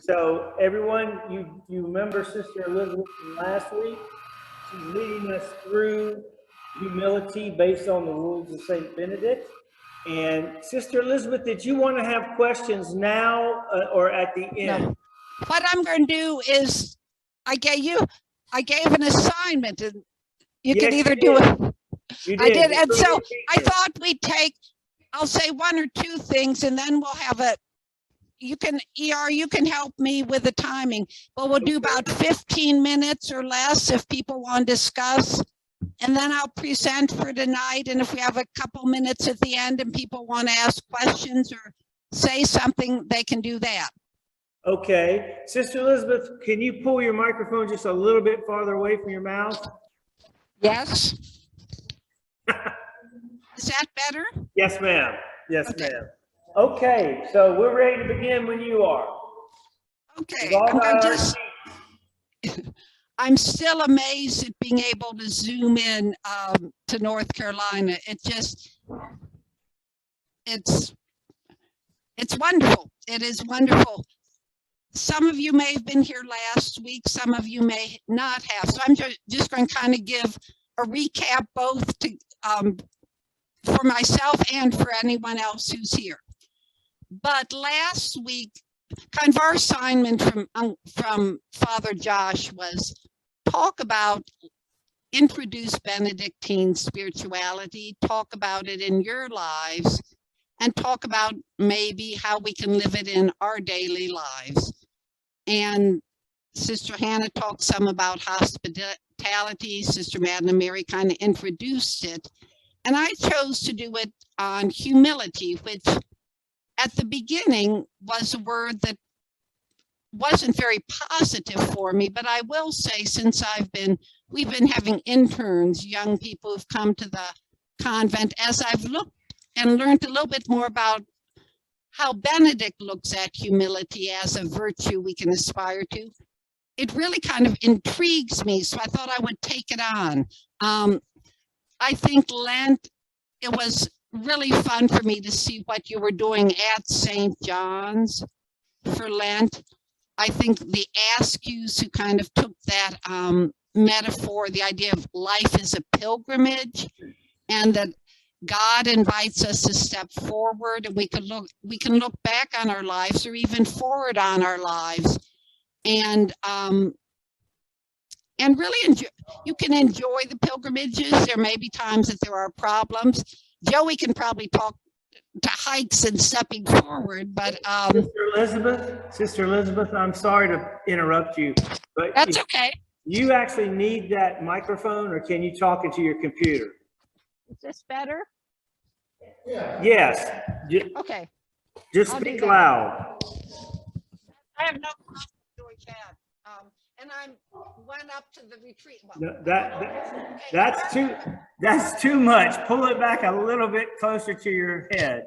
So everyone, you remember Sister Elizabeth from last week? She's leading us through humility based on the rules of Saint Benedict. And Sister Elizabeth, did you want to have questions now or at the end? No. What I'm going to do is I gave an assignment, and you can either do it. You did. I did, and so I thought we'd take. I'll say one or two things, and then we'll have a. You can help me with the timing, but we'll do about 15 minutes or less if people want to discuss, and then I'll present for tonight. And if we have a couple minutes at the end and people want to ask questions or say something, they can do that. Okay. Sister Elizabeth, can you pull your microphone just a little bit farther away from your mouth? Yes. Is that better? Yes, ma'am. Yes, ma'am. Okay, so we're ready to begin when you are. Okay. I'm still amazed at being able to zoom in to North Carolina. It's wonderful. It is wonderful. Some of you may have been here last week. Some of you may not have. So I'm just going to kind of give a recap both to for myself and for anyone else who's here. But last week, kind of our assignment from Father Josh was introduce Benedictine spirituality, talk about it in your lives, and talk about maybe how we can live it in our daily lives. And Sister Hannah talked some about hospitality. Sister Madeleine Mary kind of introduced it. And I chose to do it on humility, which at the beginning was a word that wasn't very positive for me, but I will say since we've been having interns, young people who've come to the convent, as I've looked and learned a little bit more about how Benedict looks at humility as a virtue we can aspire to, it really kind of intrigues me. So I thought I would take it on. I think Lent, it was really fun for me to see what you were doing at St. John's for Lent. I think the Askews who kind of took that metaphor, the idea of life is a pilgrimage, and that God invites us to step forward, and we can look back on our lives or even forward on our lives, and really you can enjoy the pilgrimages. There may be times that there are problems. Joey can probably talk to hikes and stepping forward, but Sister Elizabeth, I'm sorry to interrupt you, but that's okay. You actually need that microphone, or can you talk into your computer? Is this better? Yes. Okay. Just speak loud. I have no problem doing that. And I went up to the retreat. Well, that's too much. Pull it back a little bit closer to your head.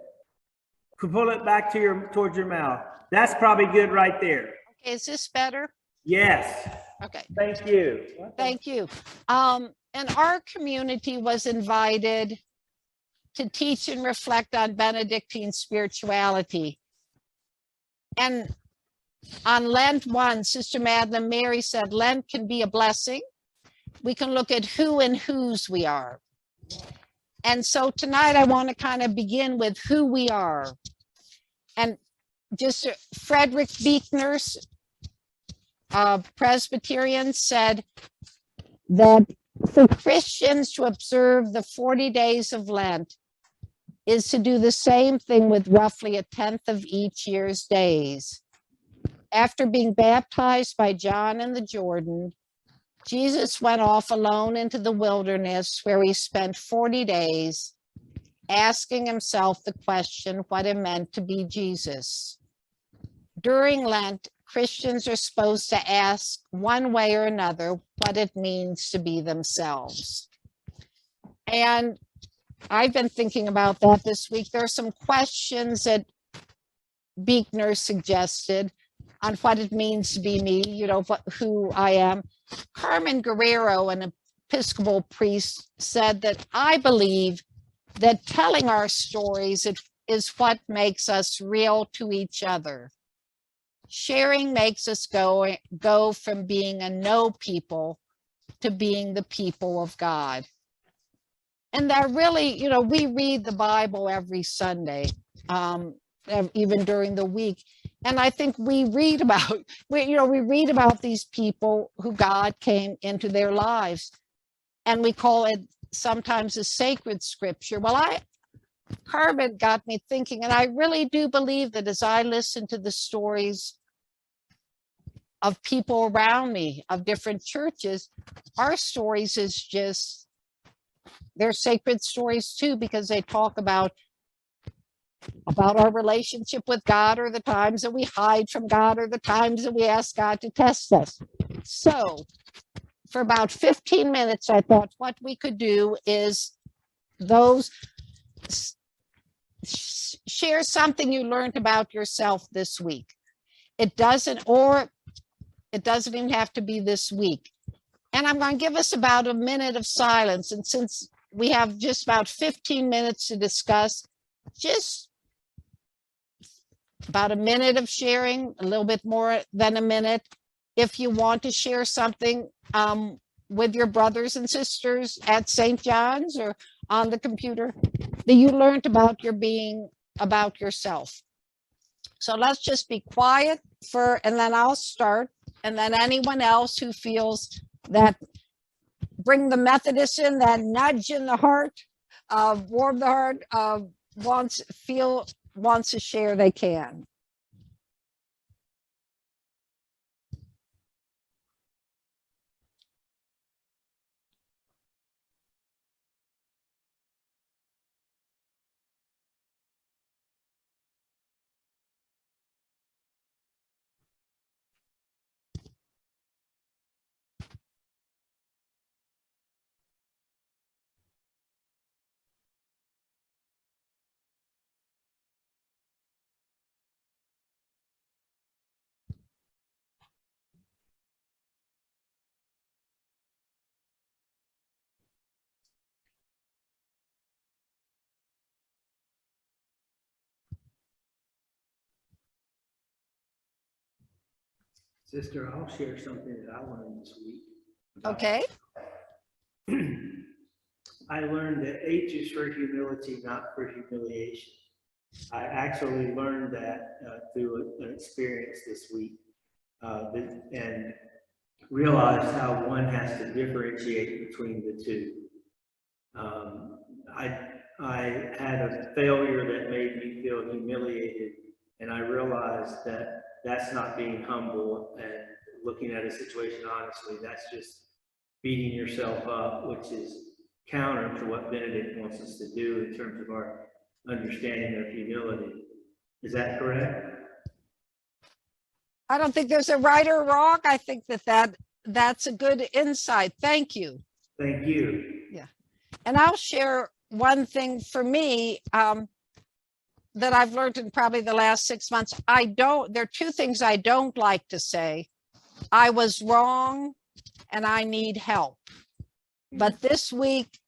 Pull it back towards your mouth. That's probably good right there. Okay, is this better? Yes. Okay. Thank you. Thank you. And our community was invited to teach and reflect on Benedictine spirituality. And on Lent 1, Sister Madeleine Mary said, Lent can be a blessing. We can look at who and whose we are. And so tonight I want to kind of begin with who we are. And just Frederick Buechner, Presbyterian, said that for Christians to observe the 40 days of Lent is to do the same thing with roughly a tenth of each year's days. After being baptized by John in the Jordan, Jesus went off alone into the wilderness where he spent 40 days asking himself the question what it meant to be Jesus. During Lent, Christians are supposed to ask one way or another what it means to be themselves. And I've been thinking about that this week. There are some questions that Buechner suggested on what it means to be me, who I am. Carmen Guerrero, an Episcopal priest, said that I believe that telling our stories is what makes us real to each other. Sharing makes us go from being a no people to being the people of God. And that really, you know, we read the Bible every Sunday, even during the week. And I think we read about, we read about these people who God came into their lives, and we call it sometimes a sacred scripture. Well, Carmen got me thinking, and I really do believe that as I listen to the stories of people around me, of different churches, our stories is just, they're sacred stories too, because they talk about our relationship with God, or the times that we hide from God, or the times that we ask God to test us. So for about 15 minutes, I thought what we could do is share something you learned about yourself this week. It doesn't even have to be this week. And I'm going to give us about a minute of silence. And since we have just about 15 minutes to discuss, just about a minute of sharing, a little bit more than a minute. If you want to share something with your brothers and sisters at St. John's or on the computer that you learned about yourself. So let's just be quiet and then I'll start. And then anyone else who feels that, bring the Methodist in, that nudge in the heart, warm the heart, wants to share, they can. Sister, I'll share something that I learned this week. Okay. I learned that H is for humility, not for humiliation. I actually learned that through an experience this week, and realized how one has to differentiate between the two. I had a failure that made me feel humiliated, and I realized that that's not being humble and looking at a situation honestly. That's just beating yourself up, which is counter to what Benedict wants us to do in terms of our understanding of humility. Is that correct? I don't think there's a right or wrong. I think that's a good insight. Thank you. Thank you. Yeah. And I'll share one thing for me that I've learned in probably the last 6 months. There are two things I don't like to say. I was wrong and I need help. But this week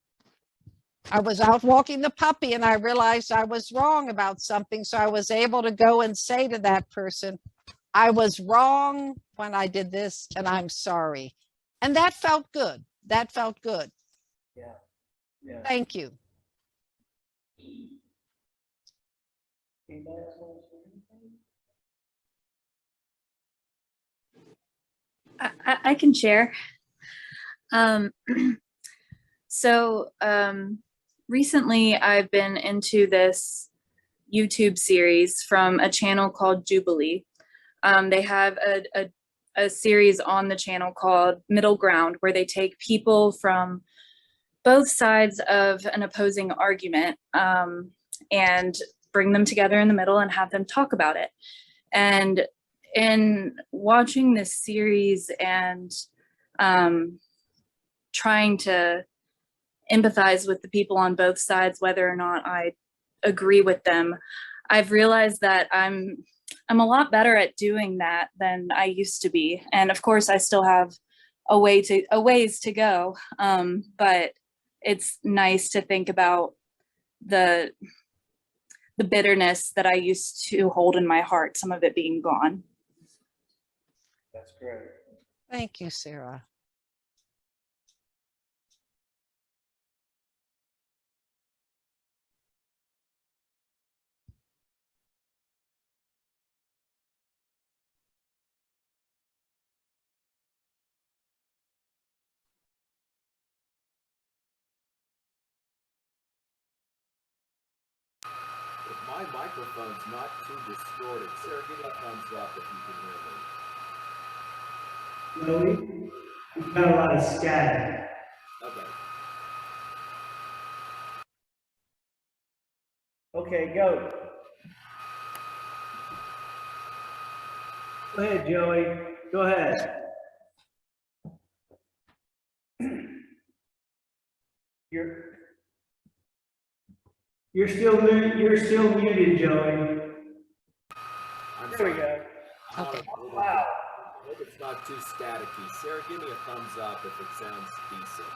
I was out walking the puppy and I realized I was wrong about something. So I was able to go and say to that person, I was wrong when I did this and I'm sorry. And that felt good. That felt good. Yeah. Yeah. Thank you. I can share. So recently I've been into this YouTube series from a channel called Jubilee. They have a series on the channel called Middle Ground, where they take people from both sides of an opposing argument and bring them together in the middle and have them talk about it. And in watching this series and trying to empathize with the people on both sides, whether or not I agree with them, I've realized that I'm a lot better at doing that than I used to be. And of course, I still have a ways to go. But it's nice to think about the bitterness that I used to hold in my heart, some of it being gone. That's great. Thank you, Sarah. If my microphone's not too distorted, Sarah, give me a thumbs up if you can hear me. Joey, you've got a lot of static. Okay. Okay, go. Go ahead, Joey. Go ahead. You're still muted, Joey. I'm There we go. Okay. Wow. I hope it's not too staticky. Sarah, give me a thumbs up if it sounds decent.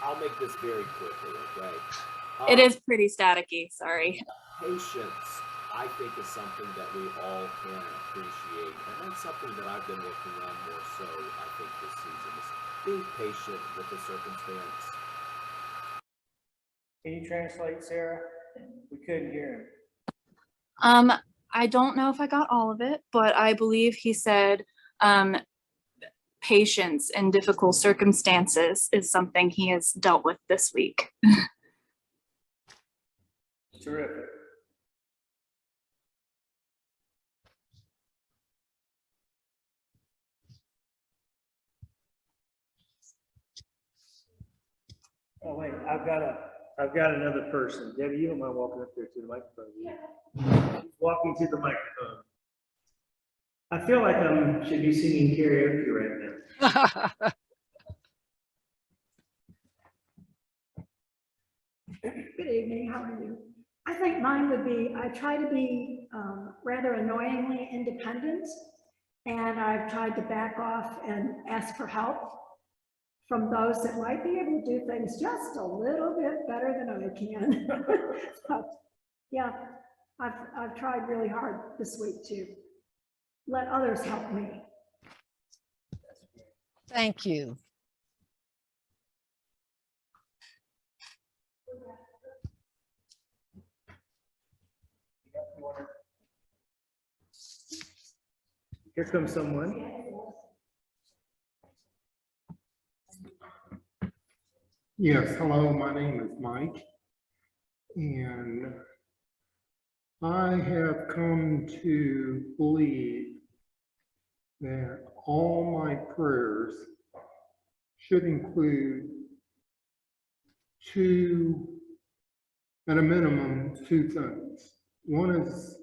I'll make this very quickly, okay? It is pretty staticky, sorry. Patience, I think, is something that we all can appreciate. And that's something that I've been working on more so, I think, this season, is being patient with the circumstance. Can you translate, Sarah? We couldn't hear him. I don't know if I got all of it, but I believe he said patience in difficult circumstances is something he has dealt with this week. Terrific. Oh wait, I've got another person. Debbie, you don't mind walking up there to the microphone? Yeah. Walking to the microphone. I feel like I should be singing karaoke right now. Good evening, how are you? I think mine would be, I try to be rather annoyingly independent, and I've tried to back off and ask for help from those that might be able to do things just a little bit better than I can. But yeah, I've tried really hard this week to let others help me. Thank you. Here comes someone. Yes, hello, my name is Mike, and I have come to believe that all my prayers should include at a minimum, two things. One is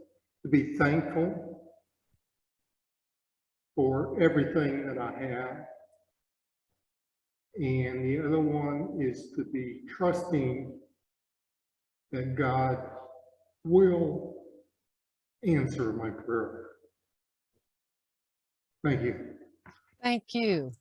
to be thankful for everything that I have. And the other one is to be trusting that God will answer my prayer. Thank you. Thank you.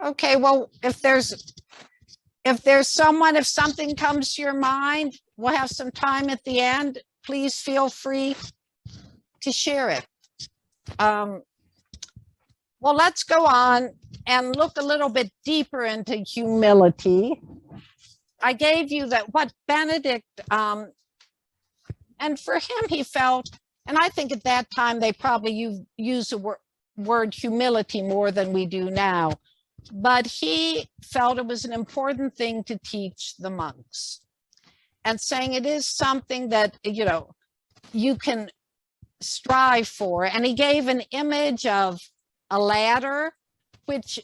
Okay, well, if something comes to your mind, we'll have some time at the end. Please feel free to share it. Well, let's go on and look a little bit deeper into humility. I gave you what Benedict, and for him, he felt, and I think at that time they probably used the word humility more than we do now. But he felt it was an important thing to teach the monks, and saying it is something that, you can strive for. And he gave an image of a ladder, which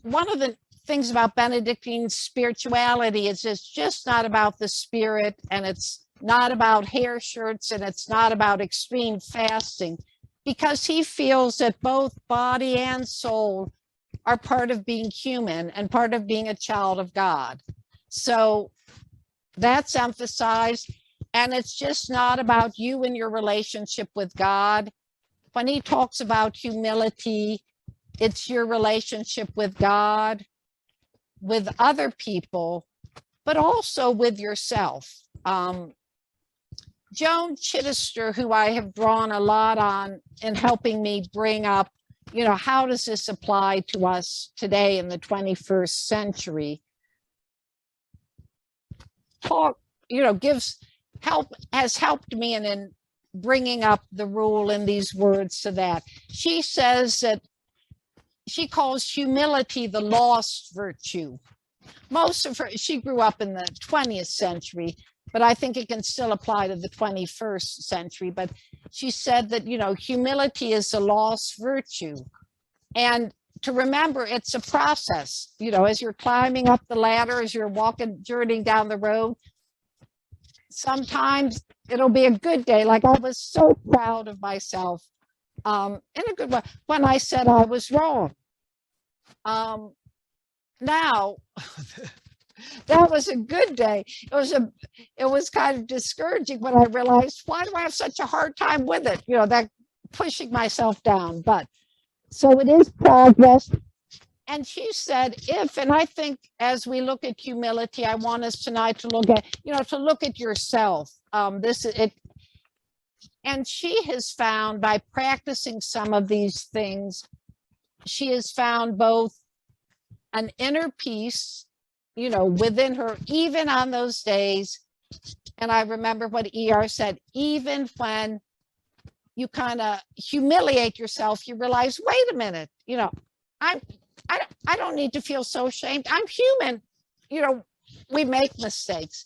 one of the things about Benedictine spirituality is it's just not about the spirit, and it's not about hair shirts, and it's not about extreme fasting, because he feels that both body and soul are part of being human and part of being a child of God. So that's emphasized. And it's just not about you and your relationship with God. When he talks about humility, it's your relationship with God, with other people, but also with yourself. Joan Chittister, who I have drawn a lot on in helping me bring up, you know, how does this apply to us today in the 21st century? Has helped me in bringing up the rule in these words to that. She says that she calls humility the lost virtue. Most of her, she grew up in the 20th century, but I think it can still apply to the 21st century. But she said that, you know, humility is a lost virtue. And to remember, it's a process, you know, as you're climbing up the ladder, as you're walking, journeying down the road, sometimes it'll be a good day. Like I was so proud of myself in a good way when I said I was wrong. Now that was a good day. It was kind of discouraging when I realized, why do I have such a hard time with it? You know, that pushing myself down. But so it is progress. And she said, and I think as we look at humility, I want us tonight to look at, you know, to look at yourself. And she has found by practicing some of these things, she has found both an inner peace, you know, within her, even on those days. And I remember what ER said, even when you kind of humiliate yourself, you realize, wait a minute, you know, I don't need to feel so ashamed. I'm human. You know, we make mistakes.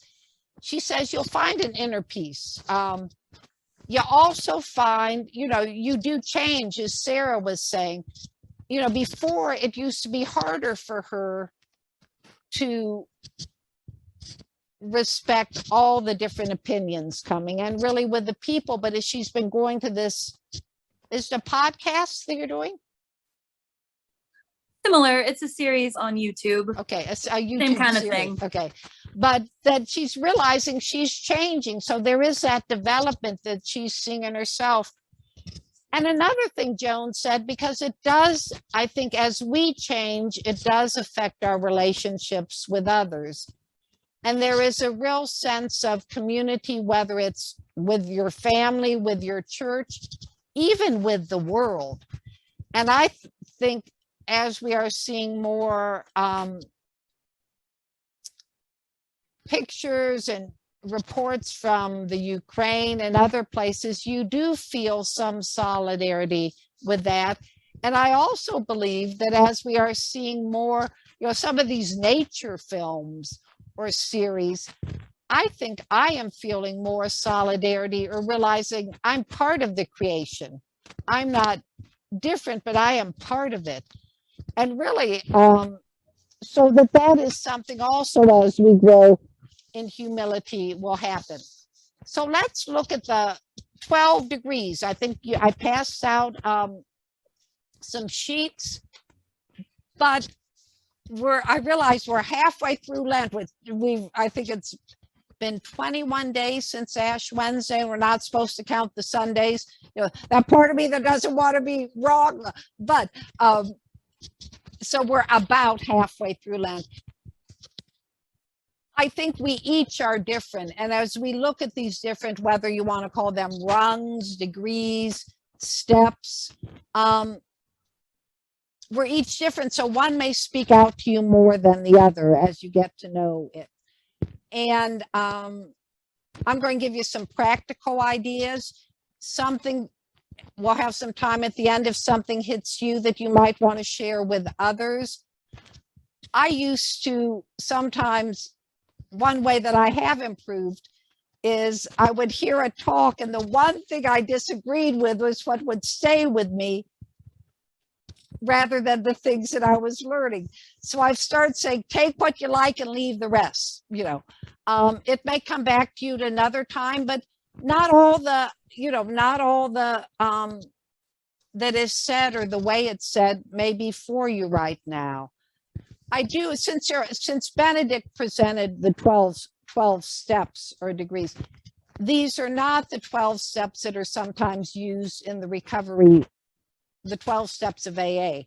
She says you'll find an inner peace. You also find, you know, you do change, as Sarah was saying. You know, before it used to be harder for her to respect all the different opinions coming and really with the people. But as she's been going to this, is the podcast that you're doing? Similar. It's a series on YouTube. Okay, a YouTube Same kind of series. thing. Okay, but that she's realizing she's changing. So there is that development that she's seeing in herself. And another thing Joan said, because it does, I think as we change, it does affect our relationships with others. And there is a real sense of community, whether it's with your family, with your church, even with the world. And I think as we are seeing more pictures and reports from the Ukraine and other places, you do feel some solidarity with that. And I also believe that as we are seeing more, you know, some of these nature films or series, I think I am feeling more solidarity or realizing I'm part of the creation. I'm not different, but I am part of it. And really, so that is something also as we grow in humility will happen. So let's look at the 12 degrees. I think I passed out some sheets, but I realize we're halfway through Lent. I think it's been 21 days since Ash Wednesday. We're not supposed to count the Sundays. You know, that part of me that doesn't want to be wrong, but so we're about halfway through Lent. I think we each are different. And as we look at these different, whether you want to call them rungs, degrees, steps, we're each different. So one may speak out to you more than the other as you get to know it. And I'm going to give you some practical ideas. We'll have some time at the end if something hits you that you might want to share with others. I used to sometimes, one way that I have improved is I would hear a talk and the one thing I disagreed with was what would stay with me rather than the things that I was learning. So I've started saying, take what you like and leave the rest. You know, it may come back to you at another time, but not all the that is said or the way it's said may be for you right now. I do, since Benedict presented the 12 steps or degrees, these are not the 12 steps that are sometimes used in the recovery, the 12 steps of AA.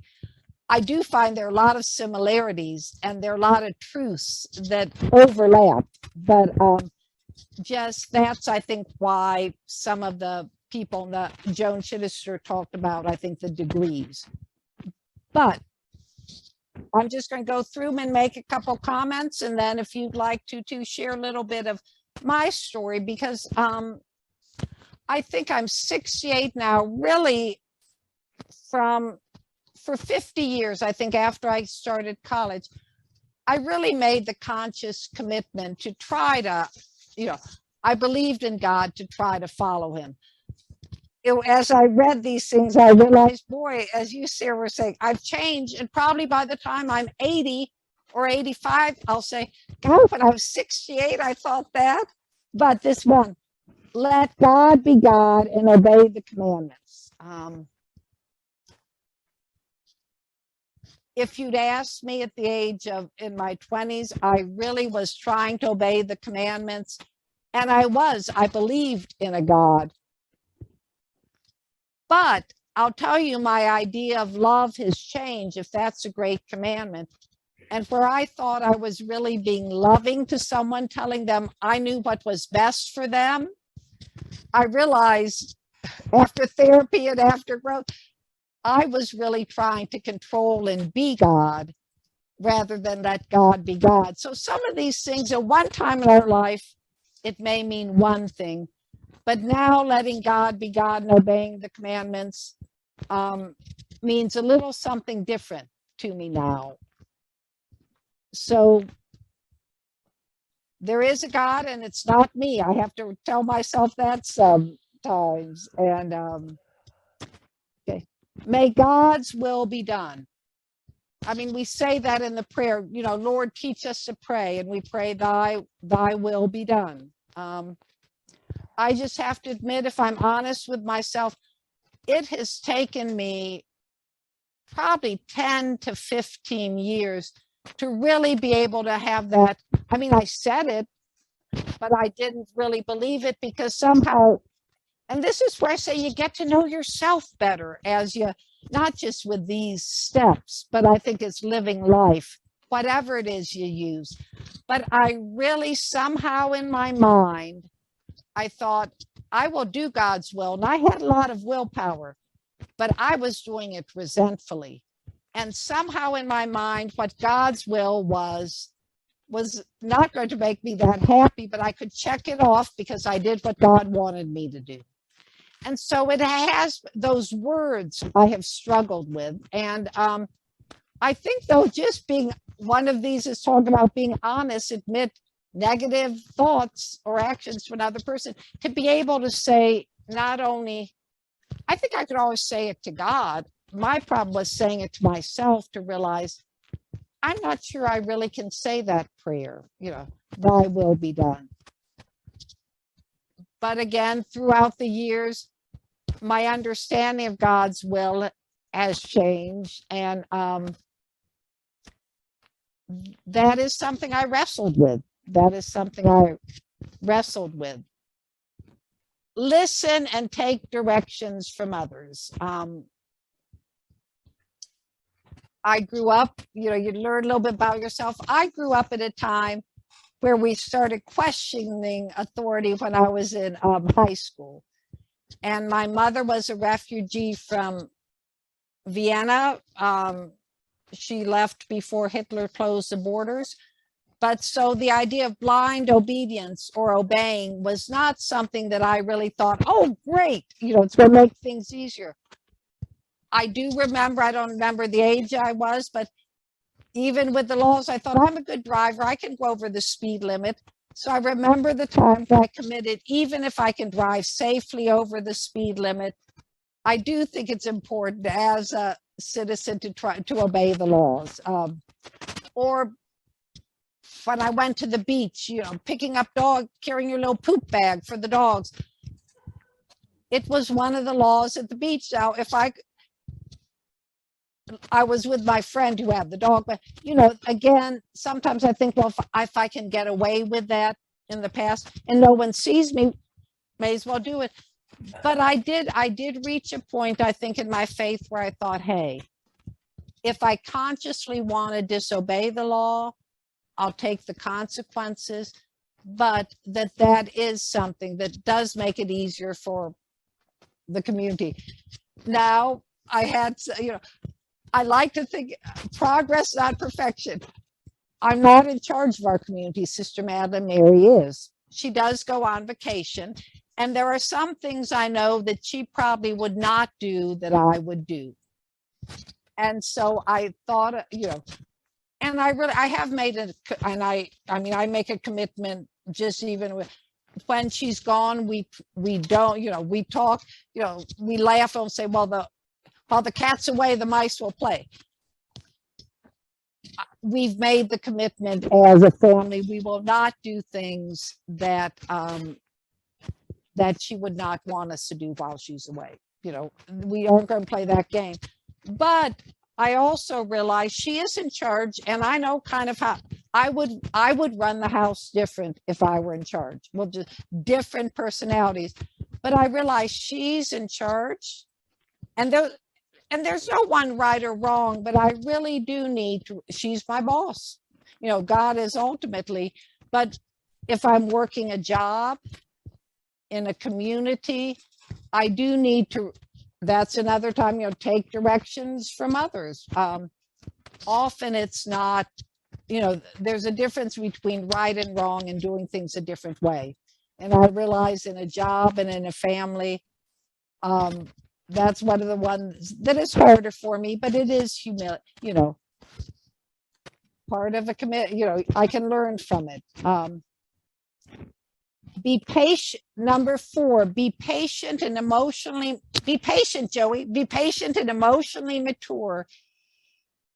I do find there are a lot of similarities and there are a lot of truths that overlap, but just that's, I think, why some of the people that Joan Chittister talked about, I think the degrees. But I'm just going to go through them and make a couple comments, and then if you'd like to share a little bit of my story, because I think I'm 68 now, really for 50 years, I think after I started college, I really made the conscious commitment to try to, I believed in God to try to follow him. As I read these things, I realized, boy, as you, Sarah, were saying, I've changed. And probably by the time I'm 80 or 85, I'll say, God, when I was 68, I thought that. But this one, let God be God and obey the commandments. If you'd asked me at the age of, in my 20s, I really was trying to obey the commandments. And I believed in a God. But I'll tell you, my idea of love has changed, if that's a great commandment. And where I thought I was really being loving to someone, telling them I knew what was best for them, I realized after therapy and after growth, I was really trying to control and be God rather than let God be God. So some of these things, at one time in our life, it may mean one thing, but now letting God be God and obeying the commandments means a little something different to me now. So there is a God and it's not me. I have to tell myself that sometimes. And okay, may God's will be done. I mean, we say that in the prayer, Lord, teach us to pray, and we pray thy will be done. I just have to admit, if I'm honest with myself, it has taken me probably 10 to 15 years to really be able to have that. I mean, I said it, but I didn't really believe it, because somehow, and this is where I say you get to know yourself better as you, not just with these steps, but I think it's living life, whatever it is you use. But I really somehow in my mind, I thought, I will do God's will. And I had a lot of willpower, but I was doing it resentfully. And somehow in my mind, what God's will was not going to make me that happy, but I could check it off because I did what God wanted me to do. And so it has those words I have struggled with. And I think, though, just being one of these is talking about being honest, admit negative thoughts or actions to another person, to be able to say, not only, I think I could always say it to God. My problem was saying it to myself, to realize I'm not sure I really can say that prayer, thy will be done. But again, throughout the years, my understanding of God's will has changed. And that is something I wrestled with. Listen and take directions from others. I grew up, you learn a little bit about yourself. I grew up at a time where we started questioning authority when I was in high school. And my mother was a refugee from Vienna. She left before Hitler closed the borders. But so the idea of blind obedience or obeying was not something that I really thought, oh, great, it's going to make things easier. I do remember, I don't remember the age I was, but even with the laws, I thought, I'm a good driver. I can go over the speed limit. So I remember the times I committed, even if I can drive safely over the speed limit, I do think it's important as a citizen to try to obey the laws. Or when I went to the beach, picking up carrying your little poop bag for the dogs. It was one of the laws at the beach. Now, if I was with my friend who had the dog, but again, sometimes I think, well, if I can get away with that in the past and no one sees me, may as well do it. But I did reach a point, I think, in my faith where I thought, hey, if I consciously want to disobey the law, I'll take the consequences, but that is something that does make it easier for the community. Now, I had, I like to think progress, not perfection. I'm not in charge of our community. Sister Madeline Mary is. She does go on vacation, and there are some things I know that she probably would not do that I would do. And so I thought, and I have made it, and I mean, I make a commitment just even with, when she's gone, we don't, we talk, we laugh and say, well, while the cat's away, the mice will play. We've made the commitment as a family, we will not do things that that she would not want us to do while she's away. We aren't going to play that game. But I also realize she is in charge, and I know kind of how I would run the house different if I were in charge. Well, just different personalities. But I realize she's in charge, and there's no one right or wrong, but I really do need to, she's my boss. God is ultimately, but if I'm working a job in a community, I do need to, that's another time, take directions from others. Often it's not, there's a difference between right and wrong and doing things a different way. And I realize in a job and in a family, that's one of the ones that is harder for me, but it is part of a commit, I can learn from it. Be patient. Number 4, be patient and emotionally, be patient, Joey, be patient and emotionally mature,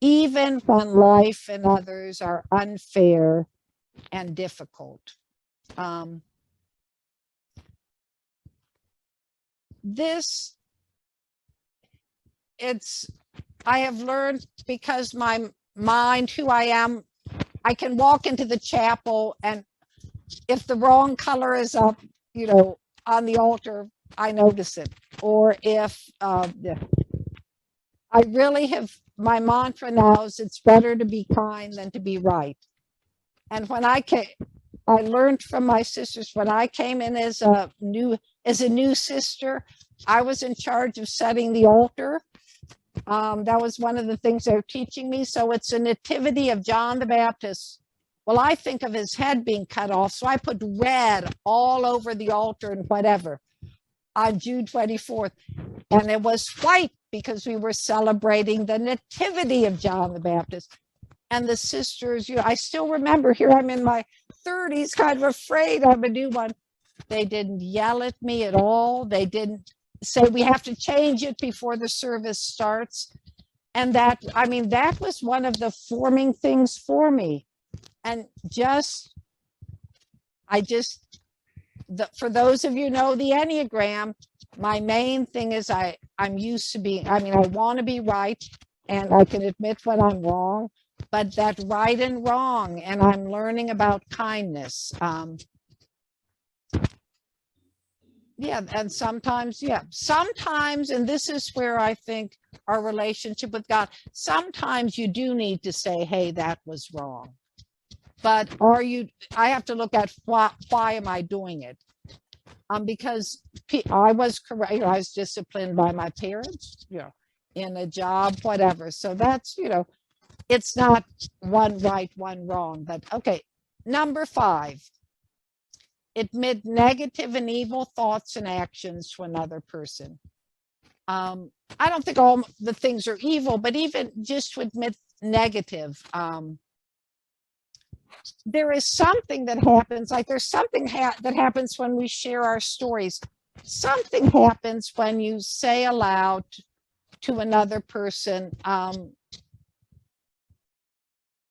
even when life and others are unfair and difficult. I have learned, because my mind, who I am, I can walk into the chapel, and if the wrong color is up, on the altar, I notice it. Or if I really have, my mantra now is it's better to be kind than to be right. And when I learned from my sisters, when I came in as a new sister, I was in charge of setting the altar. That was one of the things they were teaching me. So it's a nativity of John the Baptist. Well, I think of his head being cut off, so I put red all over the altar and whatever on June 24th. And it was white because we were celebrating the nativity of John the Baptist. And the sisters, I still remember, here I'm in my 30s, kind of afraid I'm a new one. They didn't yell at me at all. They didn't say we have to change it before the service starts. And that was one of the forming things for me. And for those of you who know the Enneagram, my main thing is I'm used to being, I want to be right, and I can admit when I'm wrong, but that right and wrong, and I'm learning about kindness. And sometimes, and this is where I think our relationship with God, sometimes you do need to say, hey, that was wrong. But I have to look at why am I doing it? Because I was correct, I was disciplined by my parents, in a job, whatever. So that's, it's not one right, one wrong. But okay, number 5, admit negative and evil thoughts and actions to another person. I don't think all the things are evil, but even just to admit negative. There is something that happens, like there's something that happens when we share our stories. Something happens when you say aloud to another person,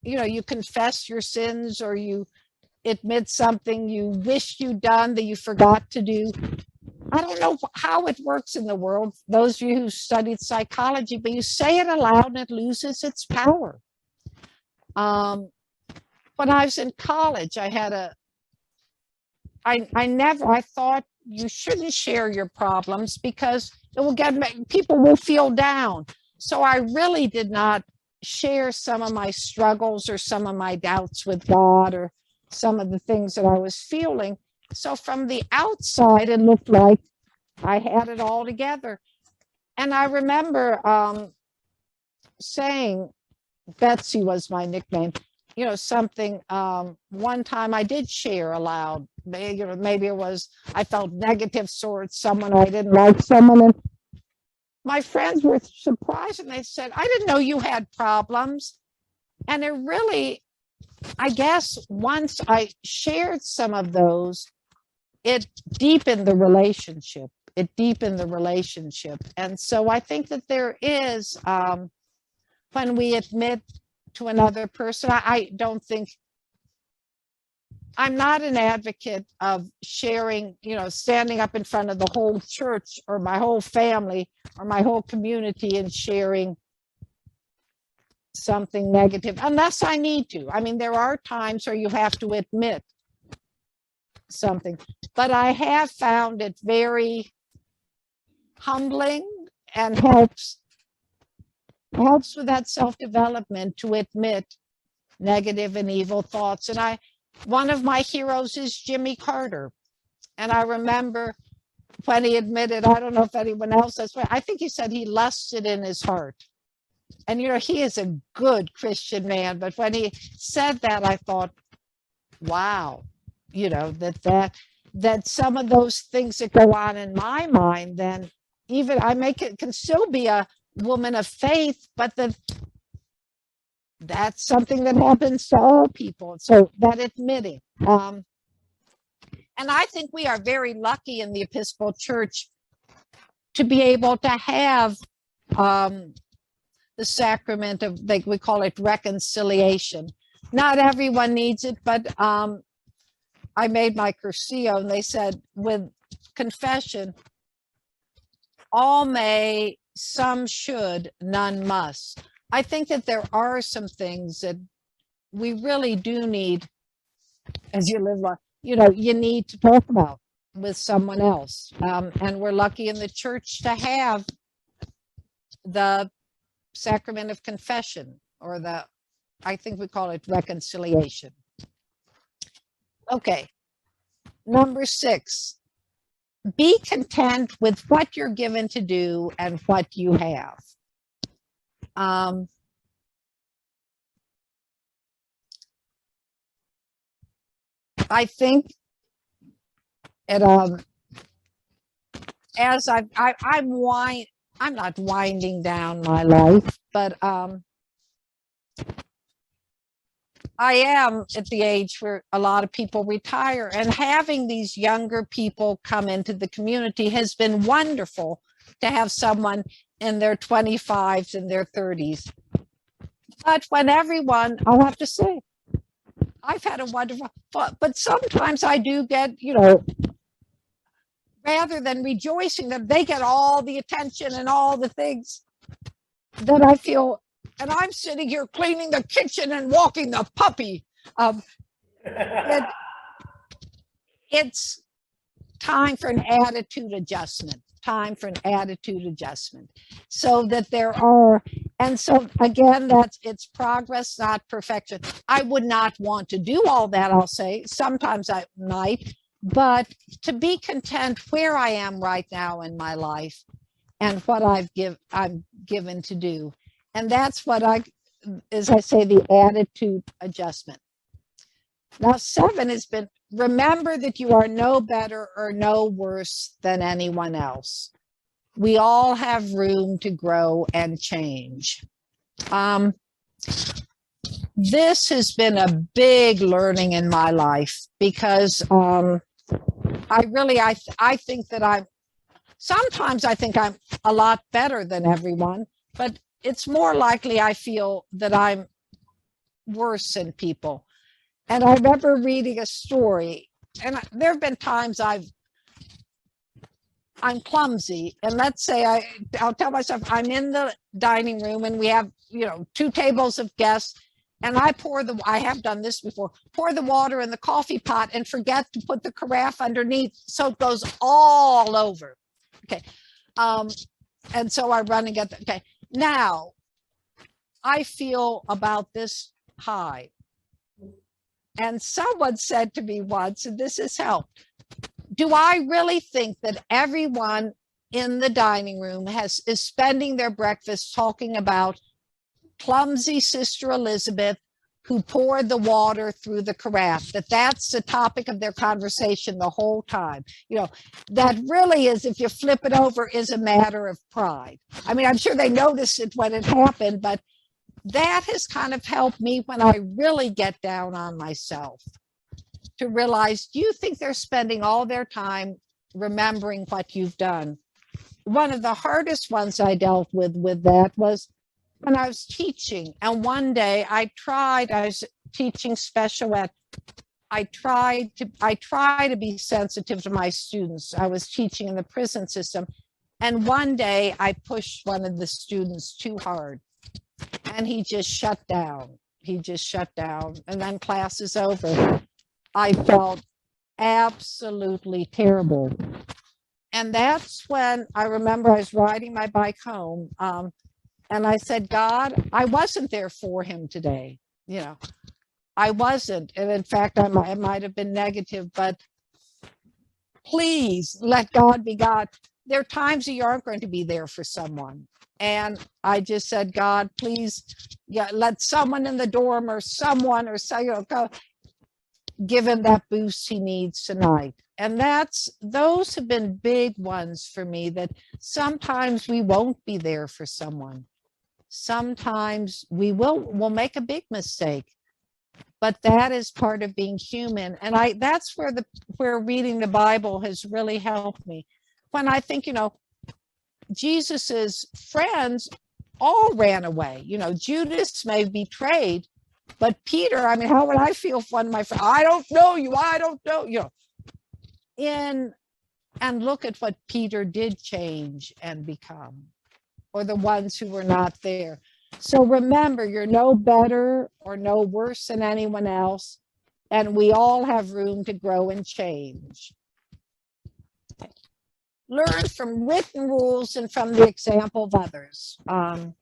you confess your sins, or you admit something you wish you'd done that you forgot to do. I don't know how it works in the world, those of you who studied psychology, but you say it aloud and it loses its power. When I was in college, I thought you shouldn't share your problems because it will people will feel down. So I really did not share some of my struggles or some of my doubts with God or some of the things that I was feeling. So from the outside, it looked like I had it all together. And I remember saying, Betsy was my nickname, you know, something, one time I did share aloud. Maybe it was, I felt negative towards someone, or I didn't like someone. And my friends were surprised and they said, I didn't know you had problems. And it really, I guess, once I shared some of those, it deepened the relationship. It deepened the relationship. And so I think that there is, when we admit to another person, I don't think, I'm not an advocate of sharing, you know, standing up in front of the whole church or my whole family or my whole community and sharing something negative, unless I need to. I mean, there are times where you have to admit something, but I have found it very humbling and helps with that self-development to admit negative and evil thoughts. And one of my heroes is Jimmy Carter. And I remember when he admitted, I don't know if anyone else has, I think he said he lusted in his heart. And, you know, he is a good Christian man. But when he said that, I thought, wow, you know, that some of those things that go on in my mind, then even can still be a woman of faith, but that's something that happens to all people. So that admitting. And I think we are very lucky in the Episcopal Church to be able to have the sacrament of, like we call it, reconciliation. Not everyone needs it, but I made my Curcio and they said with confession, all may, some should, none must. I think that there are some things that we really do need, as you live life, you know, you need to talk about with someone else. And we're lucky in the church to have the sacrament of confession, or I think we call it reconciliation. Okay, number 6, be content with what you're given to do and what you have. I think it, as I'm not winding down my life, but I am at the age where a lot of people retire, and having these younger people come into the community has been wonderful to have someone in their 25s and their 30s. But when everyone, I'll have to say, I've had a wonderful, but sometimes I do get, you know, rather than rejoicing that they get all the attention and all the things, that I feel, and I'm sitting here cleaning the kitchen and walking the puppy. It's time for an attitude adjustment. Time for an attitude adjustment, so that there are, and so again, it's progress, not perfection. I would not want to do all that, I'll say. Sometimes I might, but to be content where I am right now in my life and what I'm given to do. And that's what as I say, the attitude adjustment. Now 7 has been, remember that you are no better or no worse than anyone else. We all have room to grow and change. This has been a big learning in my life, because I think that sometimes I think I'm a lot better than everyone, but it's more likely I feel that I'm worse than people. And I remember reading a story, and there have been times I'm clumsy, and let's say I'll tell myself I'm in the dining room and we have, you know, 2 tables of guests, and I have done this before, pour the water in the coffee pot and forget to put the carafe underneath so it goes all over. Okay. And so I run and get the, okay. Now, I feel about this high. And someone said to me once, and this has helped, do I really think that everyone in the dining room is spending their breakfast talking about clumsy Sister Elizabeth who poured the water through the carafe, that's the topic of their conversation the whole time? You know, that really is, if you flip it over, is a matter of pride. I mean, I'm sure they noticed it when it happened, but that has kind of helped me when I really get down on myself to realize, do you think they're spending all their time remembering what you've done? One of the hardest ones I dealt with that was when I was teaching. And one day I was teaching special ed. I try to be sensitive to my students. I was teaching in the prison system. And one day I pushed one of the students too hard and he just shut down. And then class is over. I felt absolutely terrible. And that's when I remember I was riding my bike home. And I said, God, I wasn't there for him today. You know, I wasn't. And in fact, I might have been negative, but please let God be God. There are times you aren't going to be there for someone. And I just said, God, please, let someone in the dorm or someone or so, go give him that boost he needs tonight. And those have been big ones for me, that sometimes we won't be there for someone. Sometimes we'll make a big mistake, but that is part of being human. And that's where reading the Bible has really helped me. When I think, Jesus's friends all ran away. Judas may have betrayed, but Peter, I mean, how would I feel if one of my friends, I don't know you, and look at what Peter did change and become, or the ones who were not there. So remember, you're no better or no worse than anyone else, and we all have room to grow and change. Learn from written rules and from the example of others. I'm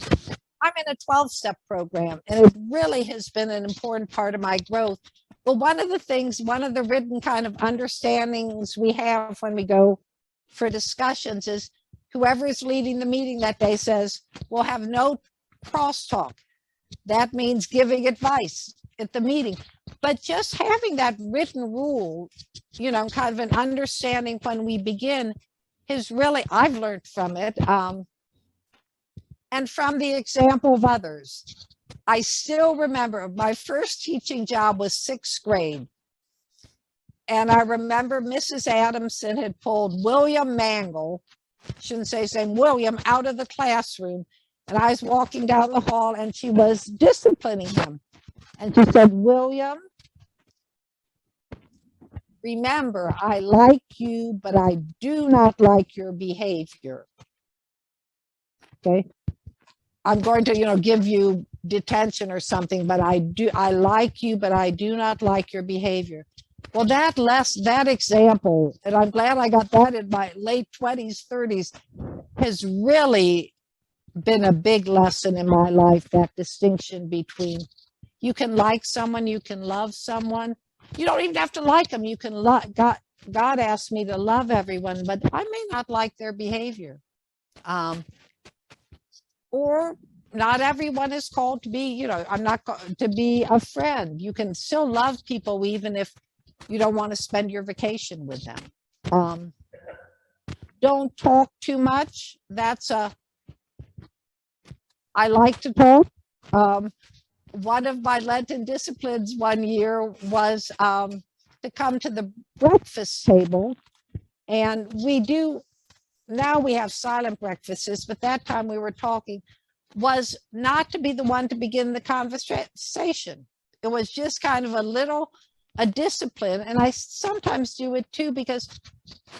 in a 12-step program, and it really has been an important part of my growth. But one of the written kind of understandings we have when we go for discussions is whoever is leading the meeting that day says, we'll have no crosstalk. That means giving advice at the meeting. But just having that written rule, kind of an understanding when we begin is really, I've learned from it. And from the example of others. I still remember my first teaching job was 6th grade. And I remember Mrs. Adamson had pulled William Mangle, shouldn't say his name, William, out of the classroom. And I was walking down the hall and she was disciplining him. And she said, William, remember, I like you, but I do not like your behavior. Okay. I'm going to, give you detention or something, but I like you, but I do not like your behavior. Well, that example, and I'm glad I got that in my late 20s, 30s, has really been a big lesson in my life, that distinction between you can like someone, you can love someone. You don't even have to like them. You can love, God asked me to love everyone, but I may not like their behavior. Or not everyone is called to be, I'm not to be a friend. You can still love people even if you don't want to spend your vacation with them. Don't talk too much. I like to talk. One of my Lenten disciplines one year was to come to the breakfast table. And now we have silent breakfasts, but that time we were talking, was not to be the one to begin the conversation. It was just kind of a discipline. And I sometimes do it too, because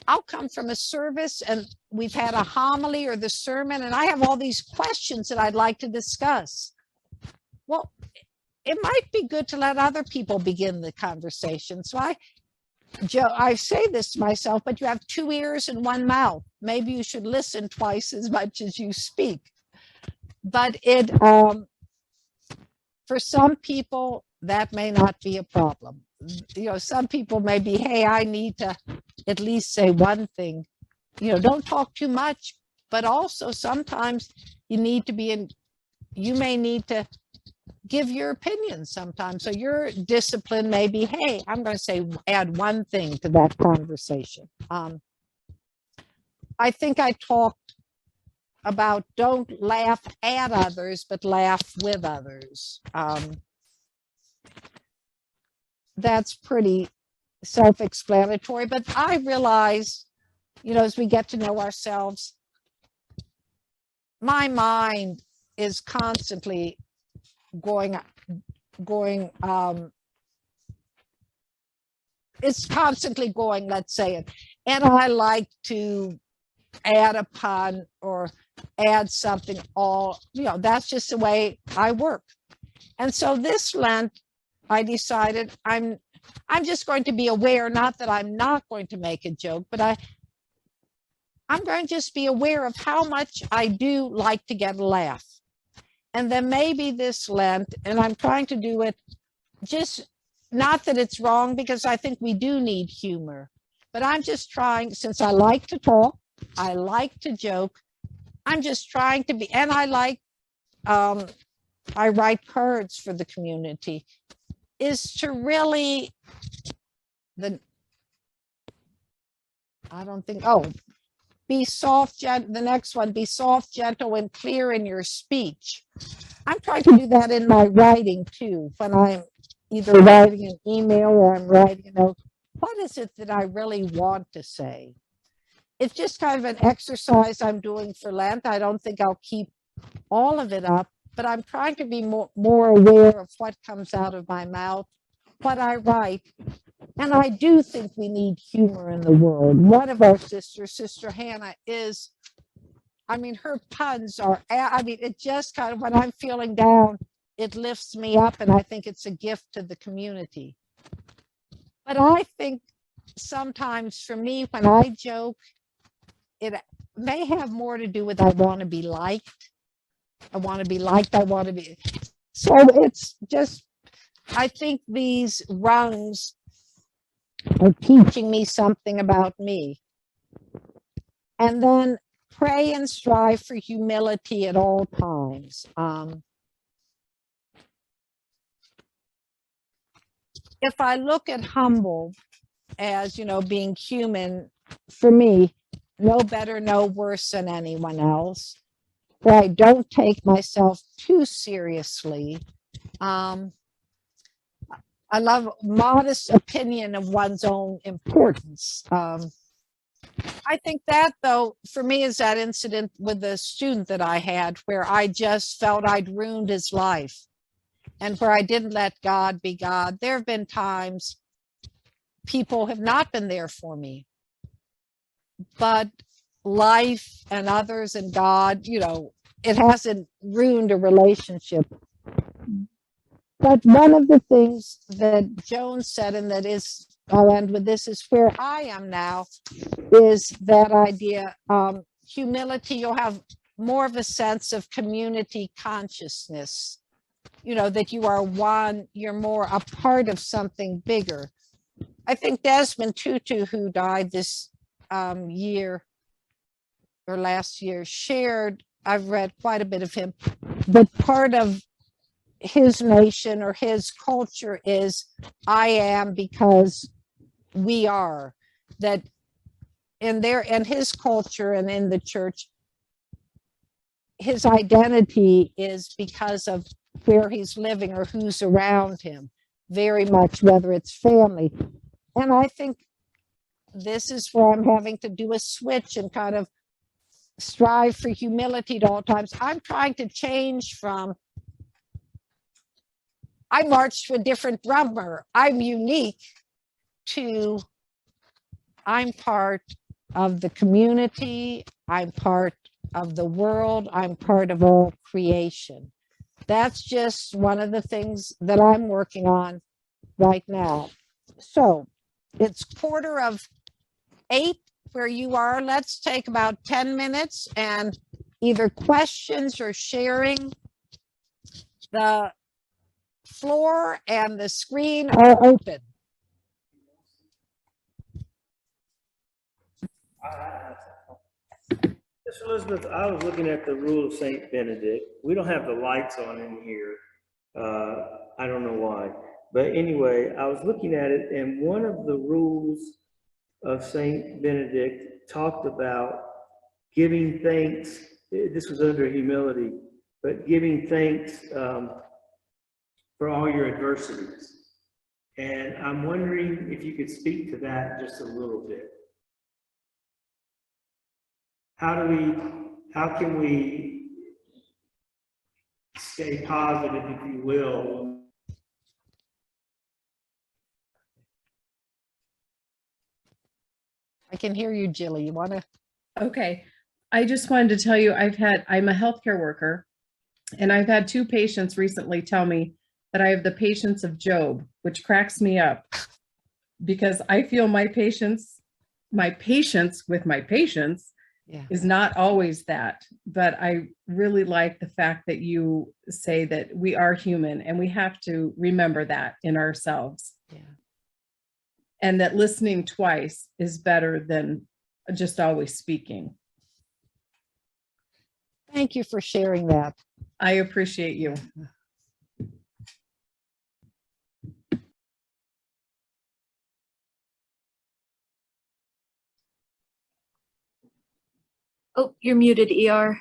I'll come from a service and we've had a homily or the sermon, and I have all these questions that I'd like to discuss. well, it might be good to let other people begin the conversation. So I say this to myself, but you have 2 ears and 1 mouth. Maybe you should listen twice as much as you speak. But for some people, that may not be a problem. Some people may be, hey, I need to at least say one thing. Don't talk too much, but also sometimes you may need to give your opinion sometimes. So your discipline may be, hey, I'm going to add one thing to that conversation. I think I talked about don't laugh at others, but laugh with others. That's pretty self-explanatory, but I realize, as we get to know ourselves, my mind is constantly it's constantly going, let's say it. And I like to add a pun or add something that's just the way I work. And so this Lent, I decided I'm just going to be aware, not that I'm not going to make a joke, but I'm going to just be aware of how much I do like to get a laugh. And then maybe this Lent, and I'm trying to do it just, not that it's wrong, because I think we do need humor, but I'm just trying, since I like to talk, I like to joke, I'm just trying to be, and I write cards for the community, is to really, be soft, the next one, be soft, gentle, and clear in your speech. I'm trying to do that in my writing too, when I'm either writing an email or I'm writing a note. What is it that I really want to say? It's just kind of an exercise I'm doing for Lent. I don't think I'll keep all of it up, but I'm trying to be more aware of what comes out of my mouth, what I write. And I do think we need humor in the world. One of our sisters, Sister Hannah, her puns are, it just kind of, when I'm feeling down, it lifts me up, and I think it's a gift to the community. But I think sometimes for me, when I joke, it may have more to do with I want to be liked. I want to be liked. So it's just, I think these rungs are teaching me something about me. And then pray and strive for humility at all times. If I look at humble as, being human, for me, no better, no worse than anyone else, where I don't take myself too seriously. I love modest opinion of one's own importance. I think that, though, for me, is that incident with the student that I had where I just felt I'd ruined his life and where I didn't let God be God. There have been times people have not been there for me, but life and others and God, it hasn't ruined a relationship. But one of the things that Joan said, and that is, I'll end with this, is where I am now, is that idea, humility, you'll have more of a sense of community consciousness, that you are one, you're more a part of something bigger. I think Desmond Tutu, who died this year or last year, shared, I've read quite a bit of him, but part of his nation or his culture is I am because we are. That in his culture and in the church, his identity is because of where he's living or who's around him, very much, whether it's family. And I think this is where I'm having to do a switch and kind of strive for humility at all times. I'm trying to change from, I marched to a different drummer, I'm unique, to I'm part of the community, I'm part of the world, I'm part of all creation. That's just one of the things that I'm working on right now. So it's 7:45 where you are. Let's take about 10 minutes and either questions or sharing. The floor and the screen are open. Sister Elizabeth, I was looking at the rule of Saint Benedict. We don't have the lights on in here. I don't know why. But anyway, I was looking at it, and one of the rules of Saint Benedict talked about giving thanks. This was under humility, but giving thanks for all your adversities. And I'm wondering if you could speak to that just a little bit. How can we stay positive, if you will? I can hear you, Jilly. You want to? Okay. I just wanted to tell you, I'm a healthcare worker, and I've had 2 patients recently tell me that I have the patience of Job, which cracks me up because I feel my patience with my patients is not always that. But I really like the fact that you say that we are human and we have to remember that in ourselves. Yeah. And that listening twice is better than just always speaking. Thank you for sharing that. I appreciate you. Oh, you're muted, ER.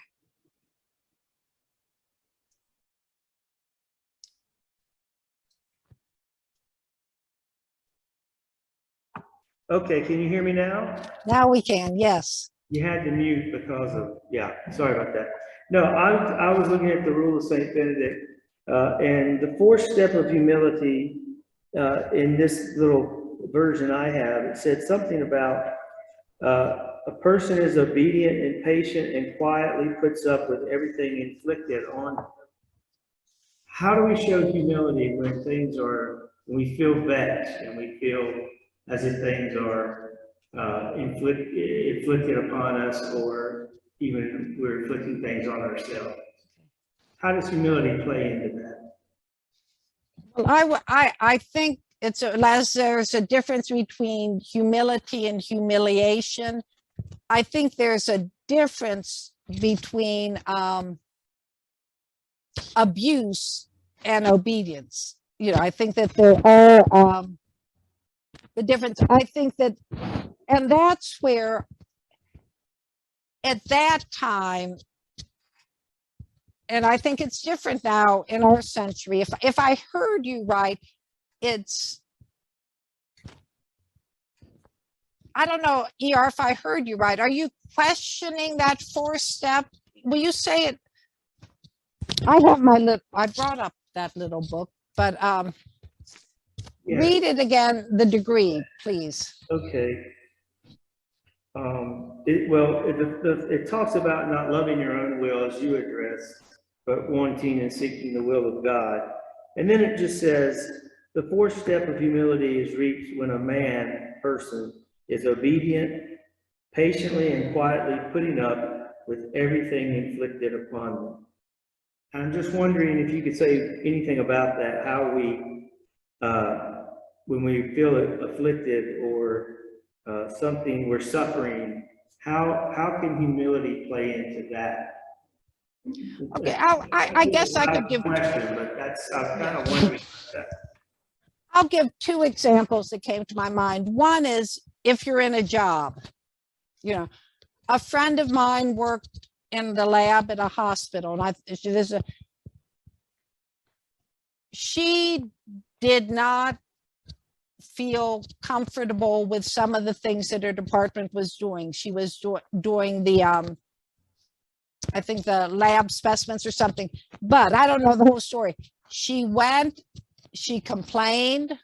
Okay, can you hear me now? Now we can, yes. You had to mute because of, yeah, sorry about that. No, I was looking at the rule of Saint Benedict, and the 4th step of humility, in this little version I have, it said something about a person is obedient and patient and quietly puts up with everything inflicted on them. How do we show humility when when we feel vexed and we feel as if things are inflicted upon us, or even we're inflicting things on ourselves? How does humility play into that? Well, I think there's a difference between humility and humiliation. I think there's a difference between abuse and obedience. I think that there are the difference. I think that, and that's where at that time, and I think it's different now in our century. If I heard you right, I don't know, ER, if I heard you right, are you questioning that 4th step? Will you say it? I brought up that little book, but Yeah. read it again, the degree, please. Okay. It talks about not loving your own will, as you address, but wanting and seeking the will of God. And then it just says, the 4th step of humility is reached when a person is obedient, patiently and quietly putting up with everything inflicted upon them. I'm just wondering if you could say anything about that, how we, when we feel afflicted or something we're suffering, how can humility play into that? Okay, I guess I could give. Question, but I'm kind of wondering about that. I'll give 2 examples that came to my mind. One is if you're in a job. A friend of mine worked in the lab at a hospital, and she did not feel comfortable with some of the things that her department was doing. She was doing the I think the lab specimens or something, but I don't know the whole story. She went, she complained,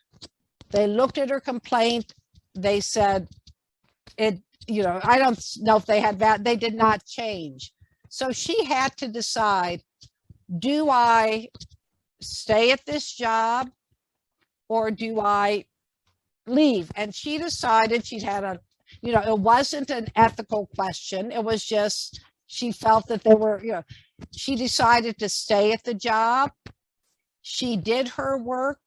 they looked at her complaint, they said I don't know if they had that, they did not change. So she had to decide, do I stay at this job or do I leave? And she decided she'd had a, it wasn't an ethical question. It was just, she felt that they were, she decided to stay at the job. She did her work,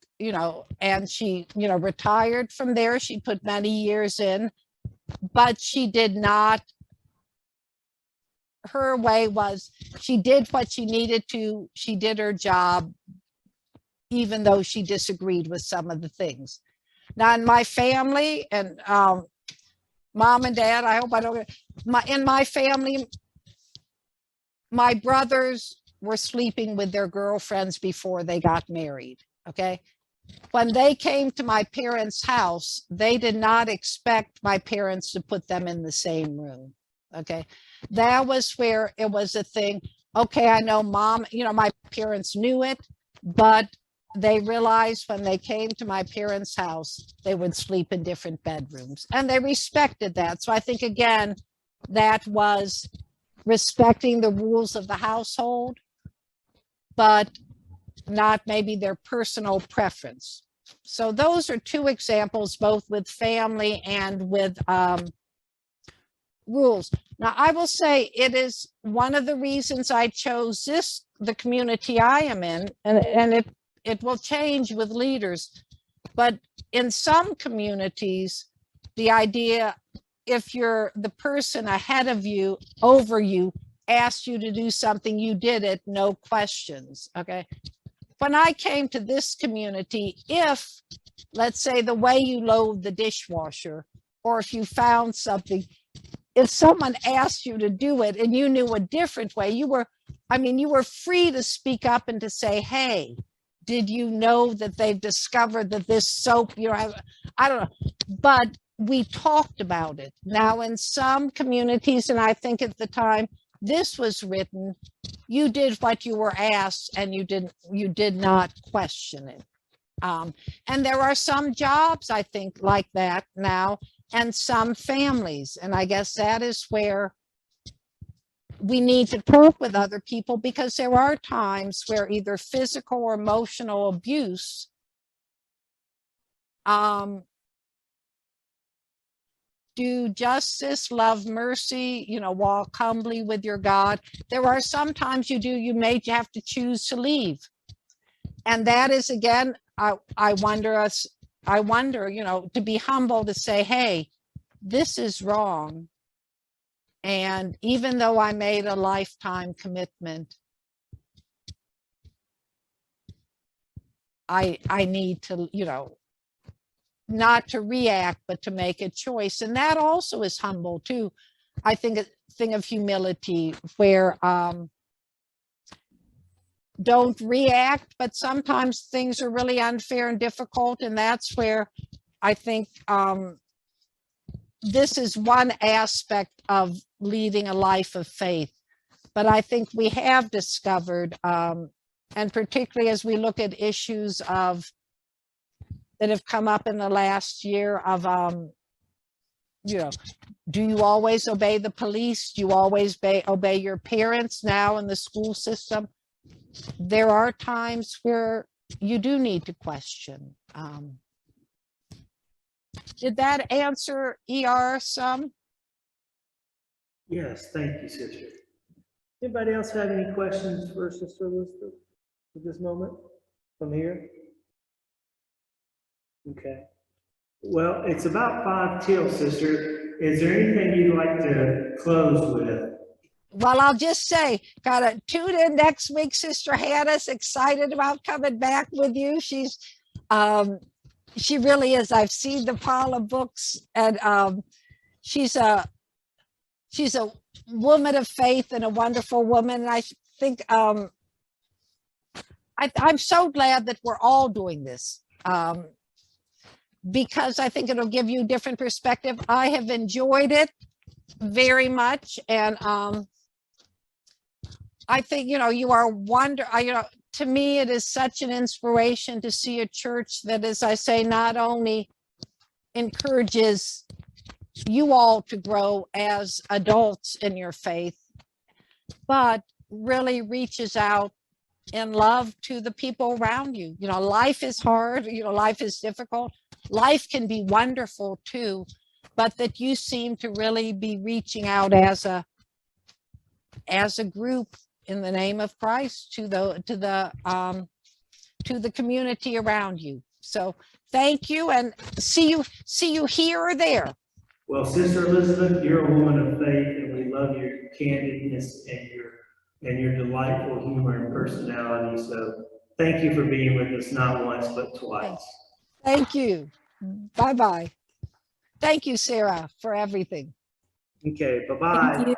and she, retired from there. She put many years in, but she did not, her way was she did what she needed to. She did her job, even though she disagreed with some of the things. Now in my family, and mom and dad, I hope I don't, in my family, my brothers were sleeping with their girlfriends before they got married, okay? When they came to my parents' house, they did not expect my parents to put them in the same room, okay? That was where it was a thing. Okay, I know mom, my parents knew it, but they realized when they came to my parents' house, they would sleep in different bedrooms, and they respected that. So I think, again, that was respecting the rules of the household, but not maybe their personal preference. So those are two examples, both with family and with rules. Now, I will say it is one of the reasons I chose the community I am in, and it will change with leaders. But in some communities, the idea, if you're the person ahead of you, over you, asked you to do something, you did it, no questions, okay? When I came to this community, if, let's say, the way you load the dishwasher, or if you found something, if someone asked you to do it and you knew a different way, you were free to speak up and to say, hey, did you know that they've discovered that this soap, I don't know, but we talked about it. Now, in some communities, and I think at the time this was written, you did what you were asked and you did not question it. And there are some jobs, I think, like that now, and some families. And I guess that is where we need to talk with other people, because there are times where either physical or emotional abuse do justice, love mercy, walk humbly with your God. There are sometimes you may have to choose to leave. And that is, again, I wonder, to be humble, to say, hey, this is wrong. And even though I made a lifetime commitment, I need to, not to react, but to make a choice. And that also is humble too. I think a thing of humility where don't react, but sometimes things are really unfair and difficult. And that's where I think this is one aspect of leading a life of faith. But I think we have discovered, and particularly as we look at issues that have come up in the last year of, do you always obey the police? Do you always obey your parents now in the school system? There are times where you do need to question. Did that answer ER some? Yes, thank you, sister. Anybody else have any questions for Sister Elizabeth at this moment from here? Okay. Well, it's about 5 till, sister. Is there anything you'd like to close with? Well, I'll just say, gotta tune in next week. Sister Hannah's excited about coming back with you. She really is. I've seen the pile of books, and she's a woman of faith and a wonderful woman. And I think I'm so glad that we're all doing this, because I think it'll give you a different perspective. I have enjoyed it very much, and I think you are to me, it is such an inspiration to see a church that, as I say, not only encourages you all to grow as adults in your faith, but really reaches out in love to the people around you. You know, life is hard, you know, life is difficult. Life can be wonderful too, but that you seem to really be reaching out as a group in the name of Christ to the community around you. So thank you, and see you here or there. Well, Sister Elizabeth, you're a woman of faith, and we love your candidness and your delightful humor and personality. So thank you for being with us, not once, but twice. Thank you. Bye-bye. Thank you, Sarah, for everything. Okay, bye-bye. Thank you.